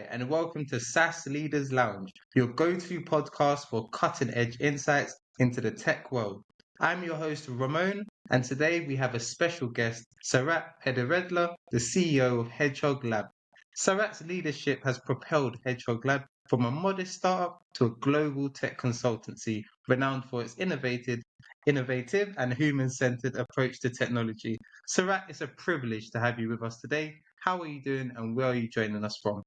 and welcome to SaaS Leaders Lounge, your go-to podcast for cutting-edge insights into the tech world. I'm your host, Ramon, and today we have a special guest, Sarat Pediredla, the CEO of Hedgehog Lab. Sarat's leadership has propelled Hedgehog Lab from a modest startup to a global tech consultancy renowned for its innovative and human-centered approach to technology. Sarat, it's a privilege to have you with us today. How are you doing and where are you joining us from?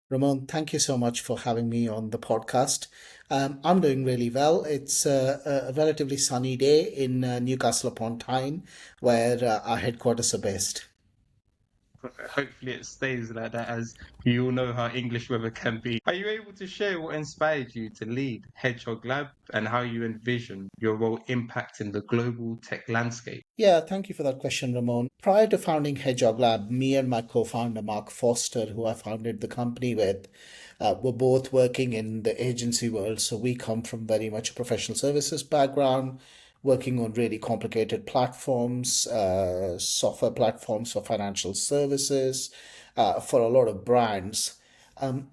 Ramon, thank you so much for having me on the podcast. I'm doing really well. It's a relatively sunny day in Newcastle upon Tyne, where our headquarters are based. Hopefully it stays like that, as you all know how English weather can be. Are you able to share what inspired you to lead Hedgehog Lab and how you envision your role impacting the global tech landscape? Yeah, thank you for that question, Ramon. Prior to founding Hedgehog Lab, me and my co-founder, Mark Foster, who I founded the company with, were both working in the agency world. So we come from very much a professional services background, working on really complicated platforms, software platforms for financial services, for a lot of brands. Um,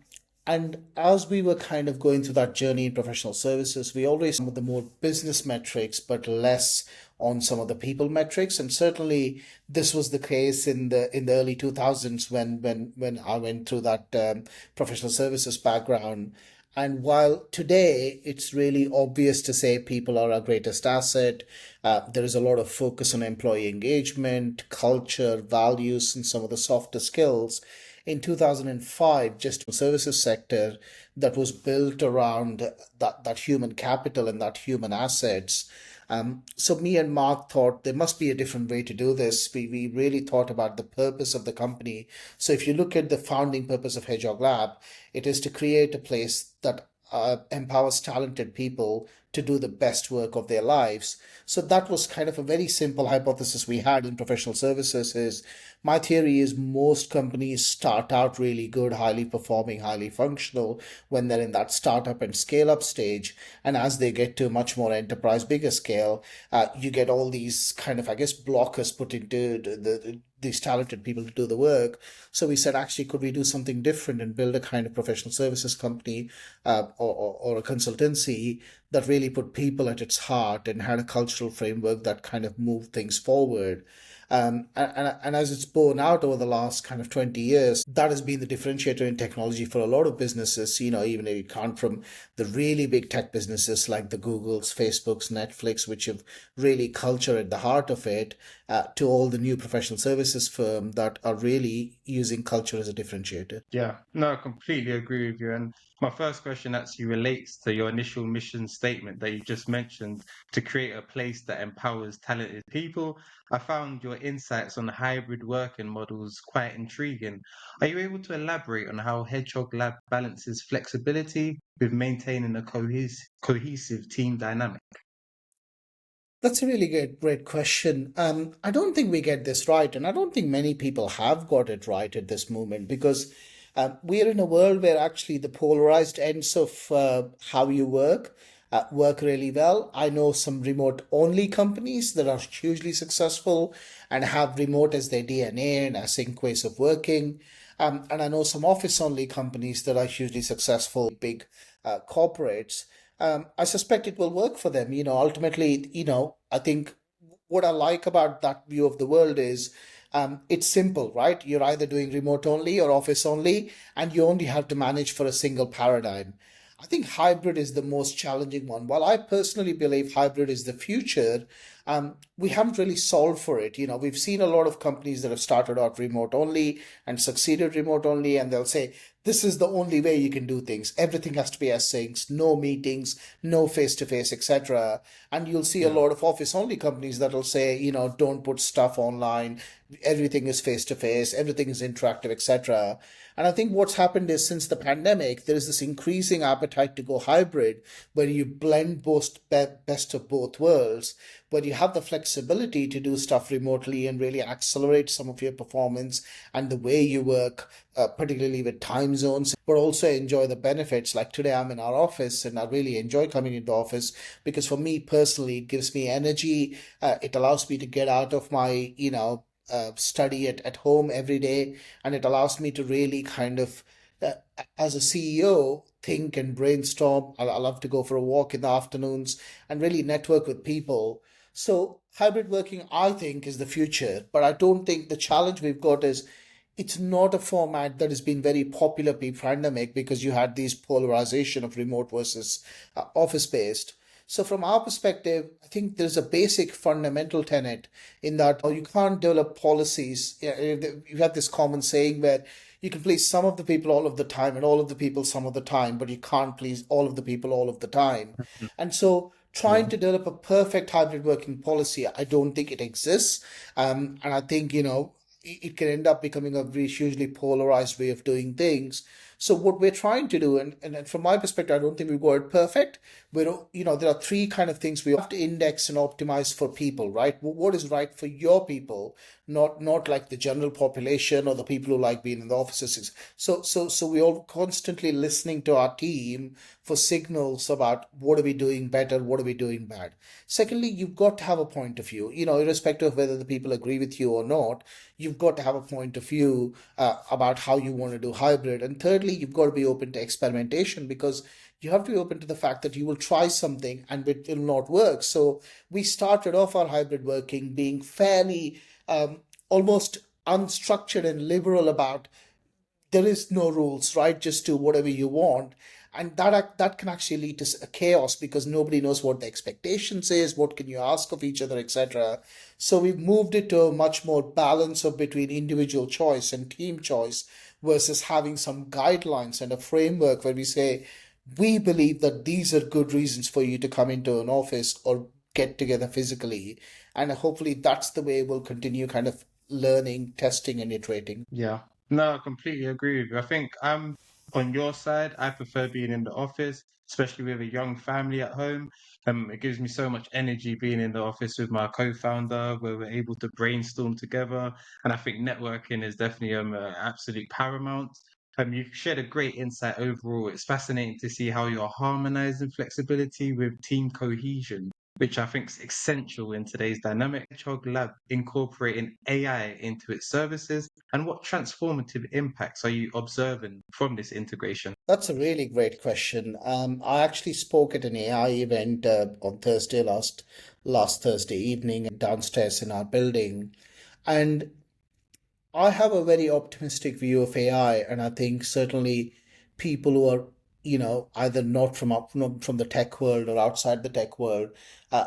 and as we were kind of going through that journey in professional services, we always some of the more business metrics, but less on some of the people metrics. And certainly this was the case in the early 2000s when I went through that professional services background. And while today it's really obvious to say people are our greatest asset, there is a lot of focus on employee engagement, culture, values, and some of the softer skills. In 2005, just the services sector that was built around that human capital and that human assets. So me and Mark thought there must be a different way to do this. We really thought about the purpose of the company. So if you look at the founding purpose of Hedgehog Lab, it is to create a place that empowers talented people to do the best work of their lives. So that was kind of a very simple hypothesis we had in professional services is my theory is most companies start out really good, highly performing, highly functional when they're in that startup and scale up stage. And as they get to much more enterprise, bigger scale, you get all these kind of, I guess, blockers put into these talented people to do the work. So we said, actually, could we do something different and build a kind of professional services company or a consultancy that really put people at its heart and had a cultural framework that kind of moved things forward. And as it's borne out over the last kind of 20 years, that has been the differentiator in technology for a lot of businesses, even if you count from the really big tech businesses like the Googles, Facebooks, Netflix, which have really culture at the heart of it, to all the new professional services firms that are really using culture as a differentiator. Yeah, no, I completely agree with you. And my first question actually relates to your initial mission statement that you just mentioned to create a place that empowers talented people. I found your insights on hybrid working models quite intriguing. Are you able to elaborate on how Hedgehog Lab balances flexibility with maintaining a cohesive team dynamic? That's a really great question. I don't think we get this right, and I don't think many people have got it right at this moment because we are in a world where actually the polarized ends of how you work really well. I know some remote only companies that are hugely successful and have remote as their DNA and async ways of working. And I know some office only companies that are hugely successful, big corporates. I suspect it will work for them. Ultimately, I think what I like about that view of the world is it's simple, right? You're either doing remote only or office only, and you only have to manage for a single paradigm. I think hybrid is the most challenging one. While I personally believe hybrid is the future, we haven't really solved for it. We've seen a lot of companies that have started out remote only and succeeded remote only, and they'll say, this is the only way you can do things. Everything has to be async, no meetings, no face to face, etc. And you'll see a Yeah. lot of office only companies that'll say, don't put stuff online. Everything is face to face, everything is interactive, etc. And I think what's happened is since the pandemic, there is this increasing appetite to go hybrid, where you blend best of both worlds, where you have the flexibility to do stuff remotely and really accelerate some of your performance and the way you work, particularly with time zones, but also enjoy the benefits. Like today, I'm in our office and I really enjoy coming into the office because for me personally, it gives me energy. It allows me to get out of my, study at home every day, and it allows me to really kind of uh, as a CEO, think and brainstorm. I love to go for a walk in the afternoons and really network with people. So hybrid working, I think, is the future. But I don't think the challenge we've got is it's not a format that has been very popular pre-pandemic because you had these polarization of remote versus office based. So from our perspective, I think there's a basic fundamental tenet in that you can't develop policies. You have this common saying where you can please some of the people all of the time and all of the people some of the time, but you can't please all of the people all of the time. Mhm. And so trying Yeah. to develop a perfect hybrid working policy, I don't think it exists. And I think, it can end up becoming a very hugely polarized way of doing things. So what we're trying to do, and from my perspective, I don't think we've got it perfect. There are three kind of things we have to index and optimize for people, right? What is right for your people, not like the general population or the people who like being in the offices. So we're all constantly listening to our team for signals about what are we doing better, what are we doing bad. Secondly, you've got to have a point of view, irrespective of whether the people agree with you or not. You've got to have a point of view about how you want to do hybrid. And thirdly, you've got to be open to experimentation because you have to be open to the fact that you will try something and it will not work. So we started off our hybrid working being fairly almost unstructured and liberal about there is no rules, right? Just do whatever you want. And that can actually lead to chaos because nobody knows what the expectations is, what can you ask of each other, etc. So we've moved it to a much more balance of between individual choice and team choice versus having some guidelines and a framework where we say, we believe that these are good reasons for you to come into an office or get together physically. And hopefully that's the way we'll continue kind of learning, testing, and iterating. Yeah. No, I completely agree with you. I think I'm on your side. I prefer being in the office, especially with a young family at home. It gives me so much energy being in the office with my co-founder, where we're able to brainstorm together. And I think networking is definitely absolute paramount. You've shared a great insight overall. It's fascinating to see how you're harmonizing flexibility with team cohesion, which I think is essential in today's dynamic. Hedgehog Lab incorporating AI into its services, and what transformative impacts are you observing from this integration? That's a really great question. I actually spoke at an AI event on Thursday last Thursday evening downstairs in our building, and I have a very optimistic view of AI, and I think certainly people who are, either not from the tech world or outside the tech world,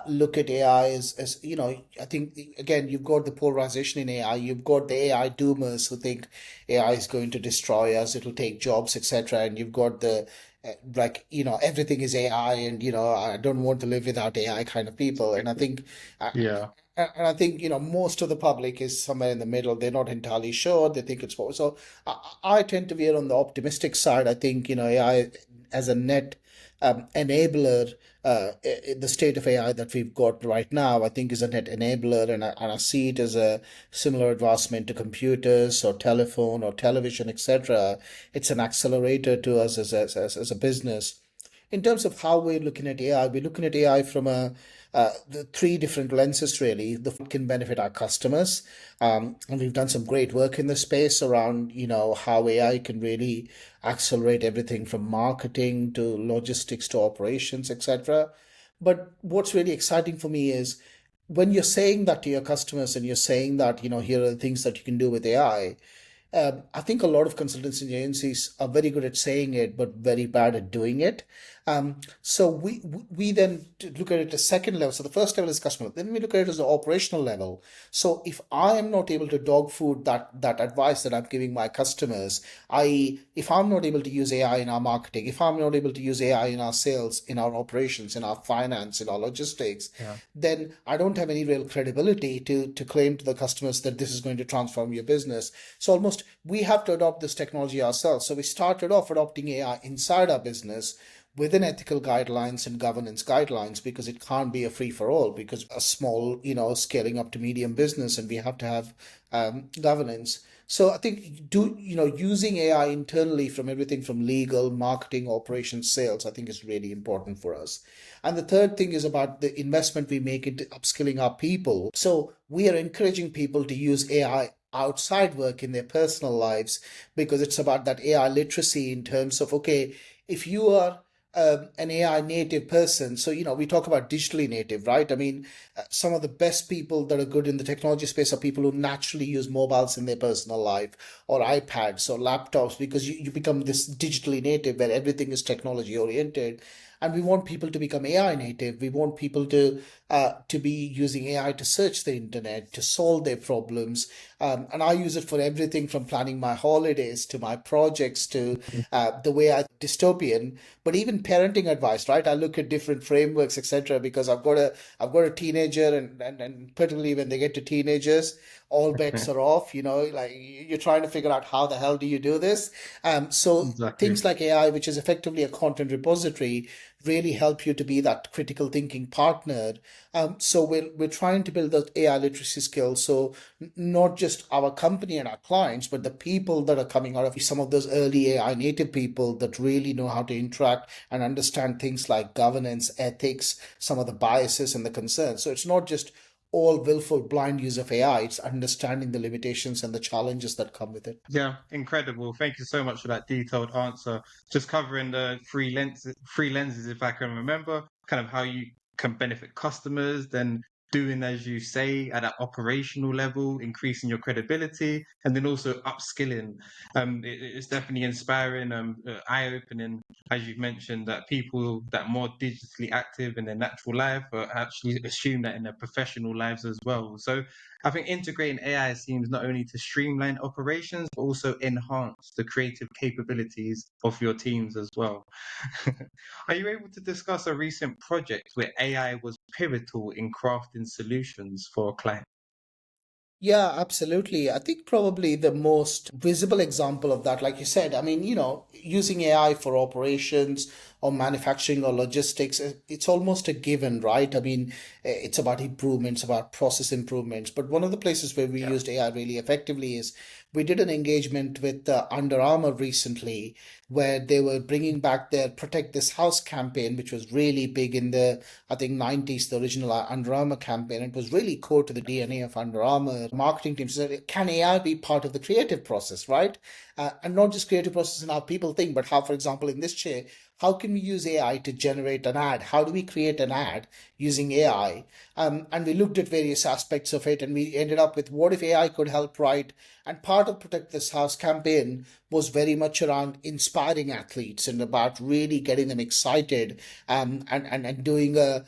look at AI as I think again you've got the polarization in AI. You've got the AI doomers who think AI is going to destroy us, it'll take jobs, etc. And you've got the everything is AI, and I don't want to live without AI kind of people. And I think uh, Yeah, and I think, most of the public is somewhere in the middle. They're not entirely sure. They think it's for. So I tend to be on the optimistic side. I think, AI as a net enabler, the state of AI that we've got right now, I think is a net enabler. And I see it as a similar advancement to computers or telephone or television, etc. It's an accelerator to us as a business. In terms of how we're looking at AI, we're looking at AI from the three different lenses really. The can benefit our customers, and we've done some great work in the space around how AI can really accelerate everything from marketing to logistics to operations, etc. But what's really exciting for me is when you're saying that to your customers and you're saying that here are the things that you can do with AI. I think a lot of consultancy agencies are very good at saying it, but very bad at doing it. So we then look at it as second level. So the first level is customer. Then we look at it as the operational level. So if I am not able to dog food that advice that I'm giving my customers, i.e., if I'm not able to use AI in our marketing, if I'm not able to use AI in our sales, in our operations, in our finance, in our logistics, yeah, then I don't have any real credibility to claim to the customers that this is going to transform your business. So almost we have to adopt this technology ourselves. So we started off adopting AI inside our business within ethical guidelines and governance guidelines because it can't be a free for all because a small, scaling up to medium business and we have to have governance. So I think using AI internally from everything from legal, marketing, operations, sales, I think is really important for us. And the third thing is about the investment we make into upskilling our people. So we are encouraging people to use AI outside work in their personal lives, because it's about that AI literacy in terms of, okay, if you are an AI native person, so, we talk about digitally native, right? I mean, some of the best people that are good in the technology space are people who naturally use mobiles in their personal life, or iPads or laptops, because you become this digitally native where everything is technology oriented. And we want people to become AI native. We want people to be using AI to search the internet, to solve their problems. And I use it for everything from planning my holidays to my projects to the way I dystopian, but even parenting advice, right? I look at different frameworks, etc., because I've got a teenager, and particularly when they get to teenagers, all bets are off. Like you're trying to figure out how the hell do you do this. So Exactly. things like AI, which is effectively a content repository, really help you to be that critical thinking partner. So we're trying to build those AI literacy skills. So not just our company and our clients, but the people that are coming out of some of those early AI native people that really know how to interact and understand things like governance, ethics, some of the biases and the concerns. So it's not just all willful blind use of AI, it's understanding the limitations and the challenges that come with it. Yeah, incredible. Thank you so much for that detailed answer. Just covering the three lenses, if I can remember, kind of how you can benefit customers, then doing as you say at that operational level, increasing your credibility, and then also upskilling. It's definitely inspiring, eye-opening, as you've mentioned, that people that are more digitally active in their natural life actually assume that in their professional lives as well. So I think integrating AI seems not only to streamline operations, but also enhance the creative capabilities of your teams as well. Are you able to discuss a recent project where AI was pivotal in crafting solutions for a client? Yeah, absolutely. I think probably the most visible example of that, like you said, I mean, using AI for operations or manufacturing or logistics, it's almost a given, right? I mean, it's about improvements, about process improvements. But one of the places where we Yeah. used AI really effectively is we did an engagement with Under Armour recently, where they were bringing back their Protect This House campaign, which was really big in the, I think, 90s, the original Under Armour campaign. It was really core to the DNA of Under Armour. Marketing team said, can AI be part of the creative process, right? And not just creative process in how people think, but how, for example, in this chair, how can we use AI to generate an ad? How do we create an ad using AI? And we looked at various aspects of it, and we ended up with what if AI could help write. And part of Protect This House campaign was very much around inspiring athletes and about really getting them excited, and doing an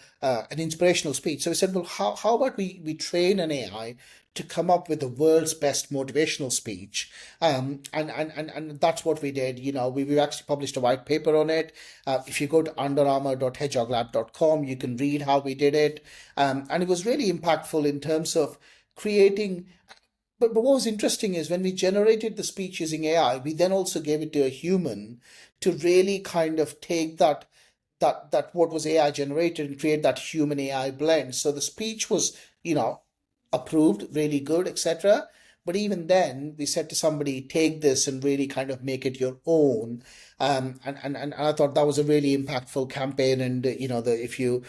inspirational speech. So we said, well, how about we train an AI to come up with the world's best motivational speech. And that's what we did. We've actually published a white paper on it. If you go to underarmour.hedgehoglab.com, you can read how we did it. And it was really impactful in terms of creating. But what was interesting is when we generated the speech using AI, we then also gave it to a human to really kind of take that what was AI generated and create that human AI blend. So the speech was, approved, really good, etc. But even then, we said to somebody, take this and really kind of make it your own. And I thought that was a really impactful campaign. And if you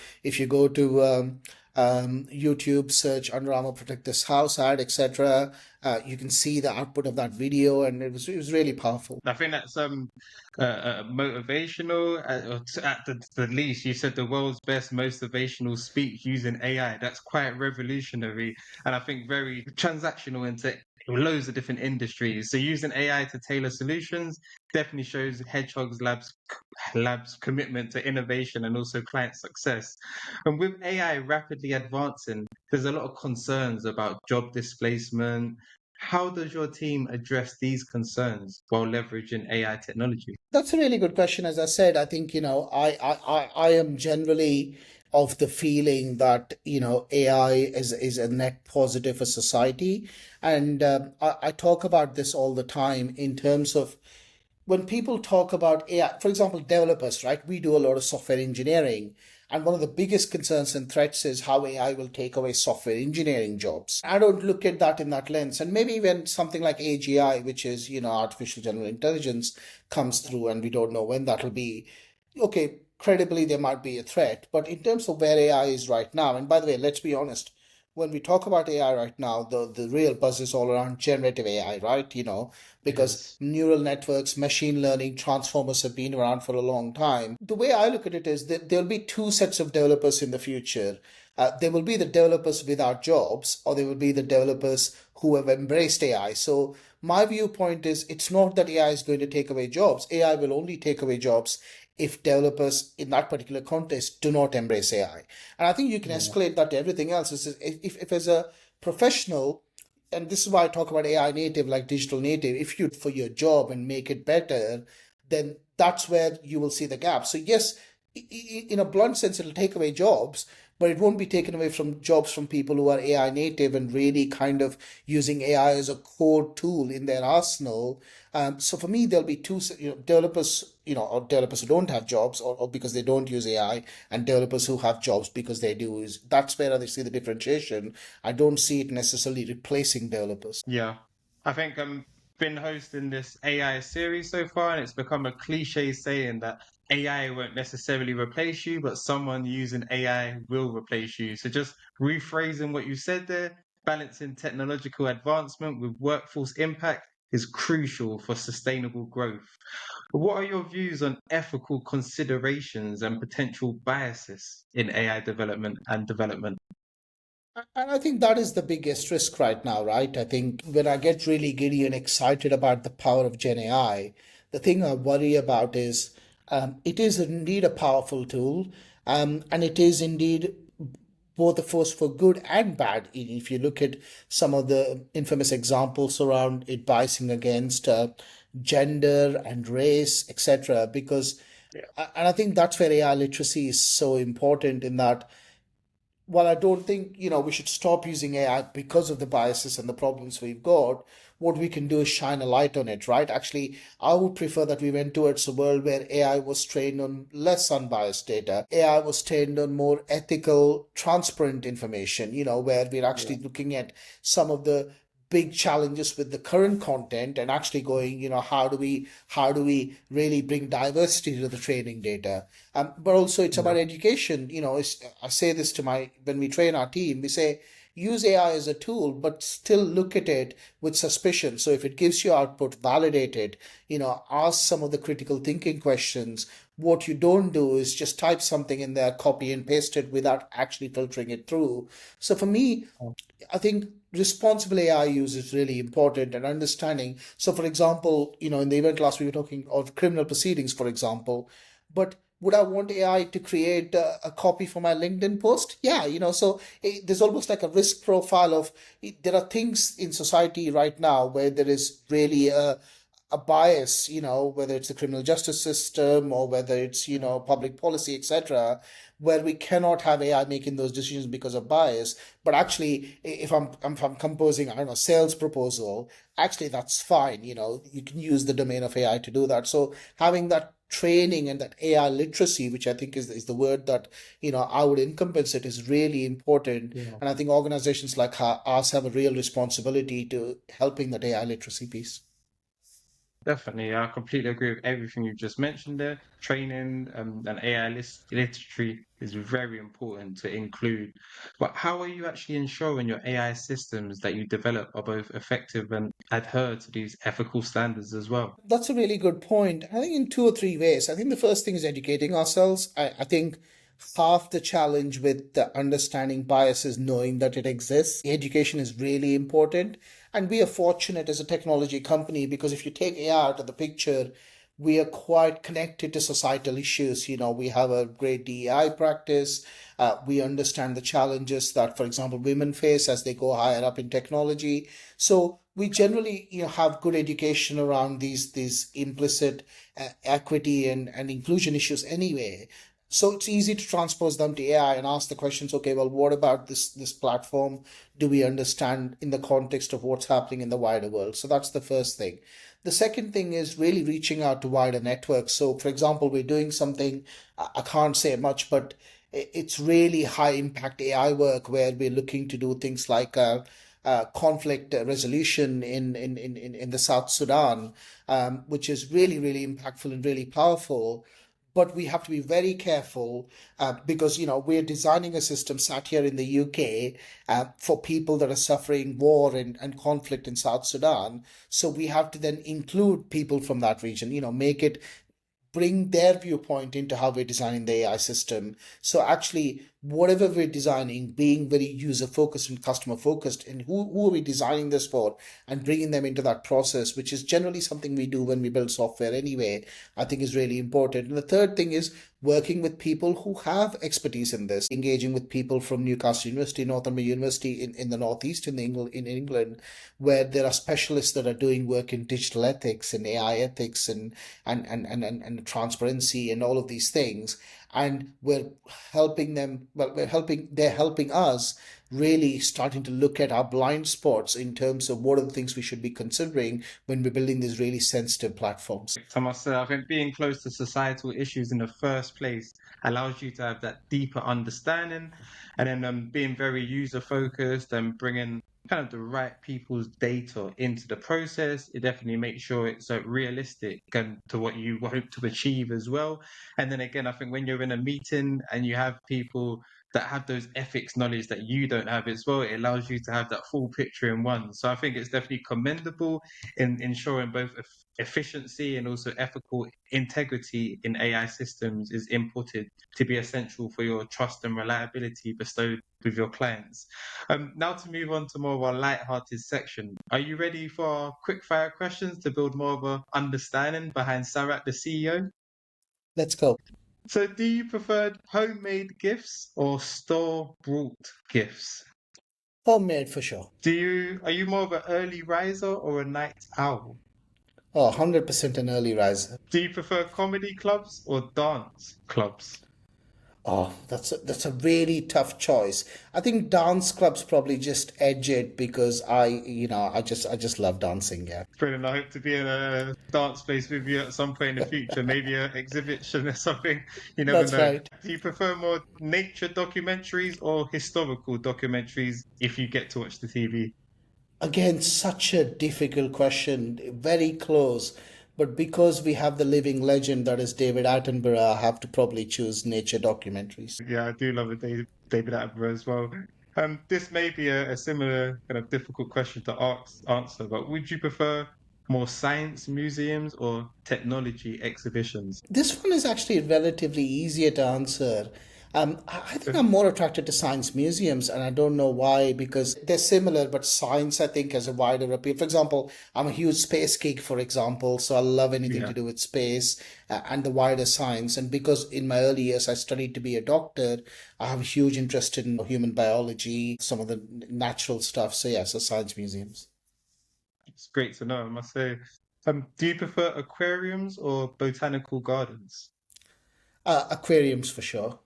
go to YouTube, search Under Armour Protect This House ad, etc., you can see the output of that video, and it was really powerful. I think that's motivational. At the least, you said the world's best motivational speech using AI. That's quite revolutionary, and I think very transactional into loads of different industries. So using AI to tailor solutions definitely shows Lab's commitment to innovation and also client success. And with AI rapidly advancing, there's a lot of concerns about job displacement. How does your team address these concerns while leveraging AI technology? That's a really good question. As I said, I think, I am generally of the feeling that, AI is a net positive for society. And I talk about this all the time in terms of when people talk about AI, for example, developers, right? We do a lot of software engineering. And one of the biggest concerns and threats is how AI will take away software engineering jobs. I don't look at that in that lens. And maybe when something like AGI, which is, artificial general intelligence, comes through, and we don't know when that'll be, okay, credibly, there might be a threat. But in terms of where AI is right now, and by the way, let's be honest, when we talk about AI right now, the real buzz is all around generative AI, right? It Because is. neural networks, machine learning, transformers have been around for a long time. The way I look at it is that there'll be two sets of developers in the future. There will be the developers without jobs, or there will be the developers who have embraced AI. So my viewpoint is it's not that AI is going to take away jobs. AI will only take away jobs if developers in that particular context do not embrace AI. And I think you can Yeah. escalate that to everything else. If as a professional, and this is why I talk about AI native, like digital native, if you for your job and make it better, then that's where you will see the gap. So yes, in a blunt sense, it'll take away jobs, but it won't be taken away from jobs from people who are AI native and really kind of using AI as a core tool in their arsenal. So for me, there'll be two developers, or developers who don't have jobs, or because they don't use AI, and developers who have jobs because they do. Is that's where I see the differentiation. I don't see it necessarily replacing developers. Yeah. I think been hosting this AI series so far, and it's become a cliche saying that AI won't necessarily replace you, but someone using AI will replace you. So just rephrasing what you said there, balancing technological advancement with workforce impact is crucial for sustainable growth. What are your views on ethical considerations and potential biases in AI development and development? And I think that is the biggest risk right now, right? I think when I get really giddy and excited about the power of Gen AI, the thing I worry about is it is indeed a powerful tool, and it is indeed both a force for good and bad. If you look at some of the infamous examples around it biasing against gender and race, etc., because, Yeah. and I think that's where AI literacy is so important in that while I don't think, we should stop using AI because of the biases and the problems we've got, what we can do is shine a light on it, right? Actually, I would prefer that we went towards a world where AI was trained on less unbiased data. AI was trained on more ethical, transparent information, where we're Yeah. actually looking at some of the big challenges with the current content and actually going, how do we really bring diversity to the training data. But also it's Yeah. about education. I say this to when we train our team, we say use AI as a tool, but still look at it with suspicion. So if it gives you output, validate it, ask some of the critical thinking questions. What you don't do is just type something in there, copy and paste it without actually filtering it through. So for me, I think responsible AI use is really important and understanding. So, for example, in the event class, we were talking of criminal proceedings, for example, but would I want AI to create a copy for my LinkedIn post? Yeah, so there's almost like a risk profile of there are things in society right now where there is really a bias, whether it's the criminal justice system or whether it's, public policy, etc., where we cannot have AI making those decisions because of bias. But actually, if I'm composing, I don't know, sales proposal, actually that's fine. You can use the domain of AI to do that. So having that training and that AI literacy, which I think is the word that I would encompass it, is really important. Yeah. And I think organizations like us have a real responsibility to helping that AI literacy piece. Definitely, I completely agree with everything you just mentioned there. Training and AI literacy is very important to include. But how are you actually ensuring your AI systems that you develop are both effective and adhere to these ethical standards as well? That's a really good point. I think in two or three ways. I think the first thing is educating ourselves. I think half the challenge with the understanding bias is knowing that it exists. Education is really important. And we are fortunate as a technology company because if you take AI out of the picture, we are quite connected to societal issues. We have a great DEI practice. We understand the challenges that, for example, women face as they go higher up in technology. So we generally, have good education around these implicit equity and inclusion issues anyway. So it's easy to transpose them to AI and ask the questions, okay, well, what about this platform? Do we understand in the context of what's happening in the wider world? So that's the first thing. The second thing is really reaching out to wider networks. So, for example, we're doing something, I can't say much, but it's really high impact AI work where we're looking to do things like conflict resolution in the South Sudan, which is really, really impactful and really powerful. but we have to be very careful because we're designing a system sat here in the UK for people that are suffering war and conflict in South Sudan. So we have to then include people from that region, make it bring their viewpoint into how we're designing the AI system. So actually, whatever we're designing, being very user focused and customer focused, and who are we designing this for, and bringing them into that process, which is generally something we do when we build software anyway, I think is really important. And the third thing is working with people who have expertise in this, engaging with people from Newcastle University, Northumberland University in the Northeast in England, where there are specialists that are doing work in digital ethics and AI ethics and transparency and all of these things. And we're helping them, well, they're helping us really starting to look at our blind spots in terms of what are the things we should be considering when we're building these really sensitive platforms. I must say, I think being close to societal issues in the first place allows you to have that deeper understanding, and then being very user focused and bringing kind of the right people's data into the process. It definitely makes sure it's realistic and to what you hope to achieve as well. And then again, I think when you're in a meeting and you have people that have those ethics knowledge that you don't have as well, it allows you to have that full picture in one. So I think it's definitely commendable in ensuring both efficiency and also ethical integrity in AI systems is inputted to be essential for your trust and reliability bestowed with your clients. Now to move on to more of our light-hearted section. Are you ready for our quick-fire questions to build more of a understanding behind Sarat, the CEO? Let's go. So do you prefer homemade gifts or store-bought gifts? Homemade for sure. Are you more of an early riser or a night owl? Oh, 100% an early riser. Do you prefer comedy clubs or dance clubs? Oh, that's a really tough choice. I think dance clubs probably just edge it because I just love dancing. Yeah, Brilliant. I hope to be in a dance space with you at some point in the future, maybe an exhibition or something. You never that's know. right. Do you prefer more nature documentaries or historical documentaries if you get to watch the TV? Again, such a difficult question. Very close, but because we have the living legend that is David Attenborough, I have to probably choose nature documentaries. Yeah, I do love David Attenborough as well. This may be a similar kind of difficult question to answer, but would you prefer more science museums or technology exhibitions? This one is actually relatively easier to answer. I think I'm more attracted to science museums, and I don't know why, because they're similar, but science, I think, has a wider appeal. For example, I'm a huge space geek, for example, so I love anything to Yeah. do with space and the wider science. And because in my early years I studied to be a doctor, I have a huge interest in human biology, some of the natural stuff. So, yeah, so science museums. It's great to know, I must say. Do you prefer aquariums or botanical gardens? Aquariums for sure.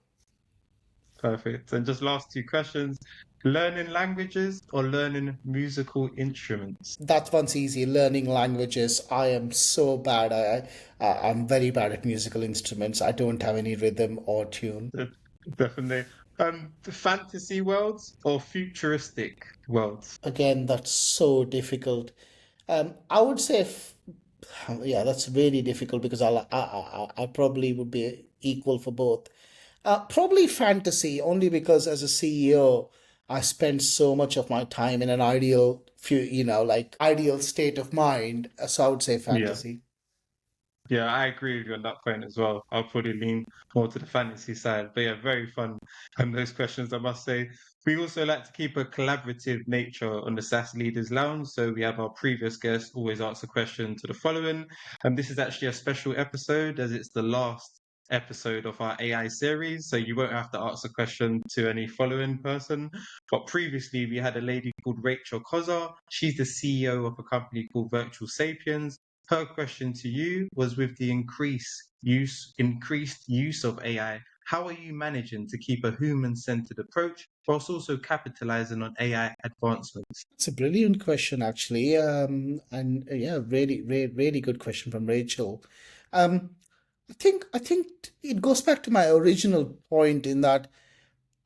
Perfect. And just last two questions. Learning languages or learning musical instruments? That one's easy. Learning languages. I am so bad. I'm very bad at musical instruments. I don't have any rhythm or tune. Uh, Definitely. The fantasy worlds or futuristic worlds? Again, that's so difficult. I would say, yeah, that's really difficult because I probably would be equal for both. Probably fantasy, only because as a CEO, I spend so much of my time in an ideal, like ideal state of mind. So I would say Yeah. fantasy. Yeah, I agree with you on that point as well. I'll probably lean more to the fantasy side. But yeah, very fun. And those questions, I must say. We also like to keep a collaborative nature on the SaaS Leaders Lounge. So we have our previous guest always ask a question to the following. And this is actually a special episode as it's the last episode of our AI series. So you won't have to ask a question to any following person. But previously we had a lady called Rachel Kozar. She's the CEO of a company called Virtual Sapiens. Her question to you was with the increased use of AI, how are you managing to keep a human-centered approach whilst also capitalizing on AI advancements? It's a brilliant question, actually. And yeah, really good question from Rachel. Um, I think it goes back to my original point in that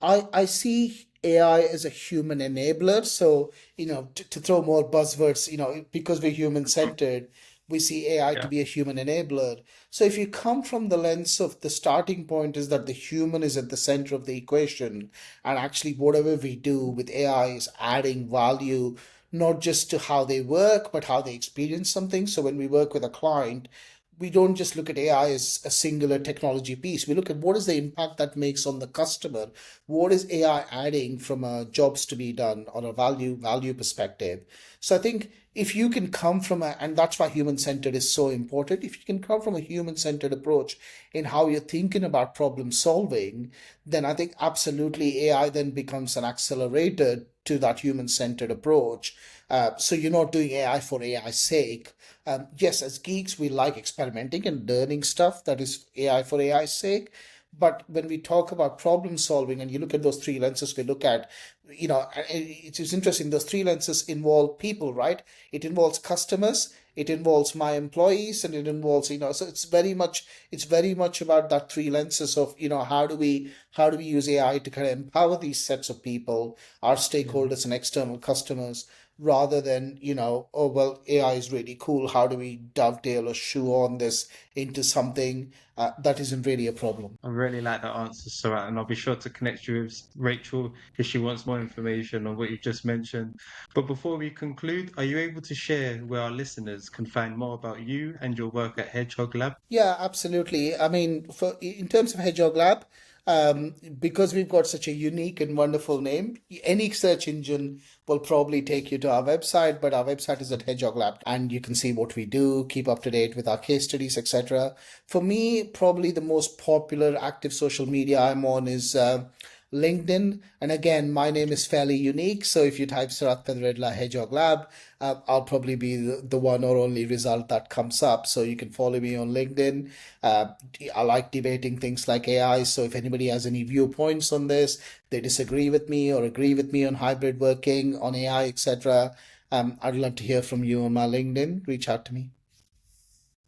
I see AI as a human enabler. So, to throw more buzzwords, because we're human centered, We see AI to Yeah. be a human enabler. So if you come from the lens of the starting point is that the human is at the center of the equation, and actually whatever we do with AI is adding value, not just to how they work, but how they experience something. So when we work with a client, we don't just look at AI as a singular technology piece. We look at what is the impact that makes on the customer. What is AI adding from a jobs to be done on a value perspective? So I think if you can come from a, and that's why human centered is so important. If you can come from a human centered approach in how you're thinking about problem solving, then I think absolutely AI then becomes an accelerator to that human centered approach. So you're not doing AI for AI's sake. Yes, as geeks, we like experimenting and learning stuff that is AI for AI's sake. But when we talk about problem solving and you look at those three lenses we look at, it's interesting. Those three lenses involve people, right? It involves customers, it involves my employees, and it involves, so it's very much about that three lenses of, how do we use AI to kind of empower these sets of people, our Yeah. stakeholders and external customers, rather than, oh, well, AI is really cool. How do we dovetail or shoe on this into something that isn't really a problem? I really like that answer, Sarat, and I'll be sure to connect you with Rachel if she wants more information on what you've just mentioned. But before we conclude, are you able to share where our listeners can find more about you and your work at Hedgehog Lab? Yeah, absolutely. I mean, in terms of Hedgehog Lab, because we've got such a unique and wonderful name, any search engine will probably take you to our website. But our website is at Hedgehog Lab, and you can see what we do, keep up to date with our case studies, etc. For me, probably the most popular active social media I'm on is LinkedIn. And again, my name is fairly unique. So if you type Sarat Pediredla Hedgehog Lab, I'll probably be the one or only result that comes up. So you can follow me on LinkedIn. Uh, I like debating things like AI. So if anybody has any viewpoints on this, they disagree with me or agree with me on hybrid working, on AI, etc., I'd love to hear from you on my LinkedIn. Reach out to me.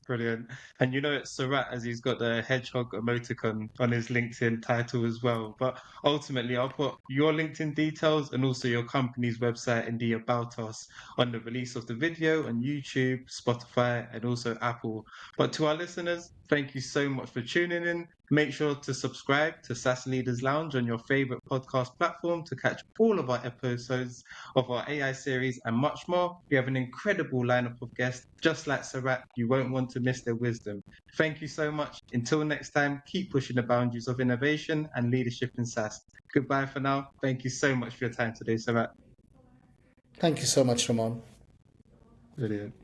Brilliant. And you know it's Sarat as he's got the hedgehog emoticon on his LinkedIn title as well. But ultimately, I'll put your LinkedIn details and also your company's website in the About Us on the release of the video on YouTube, Spotify, and also Apple. But to our listeners, thank you so much for tuning in. Make sure to subscribe to SAS Leaders Lounge on your favorite podcast platform to catch all of our episodes of our AI series and much more. We have an incredible lineup of guests, just like Sarat. You won't want to miss their wisdom. Thank you so much. Until next time, keep pushing the boundaries of innovation and leadership in SaaS. Goodbye for now. Thank you so much for your time today, Sarat. Thank you so much, Ramon. Brilliant.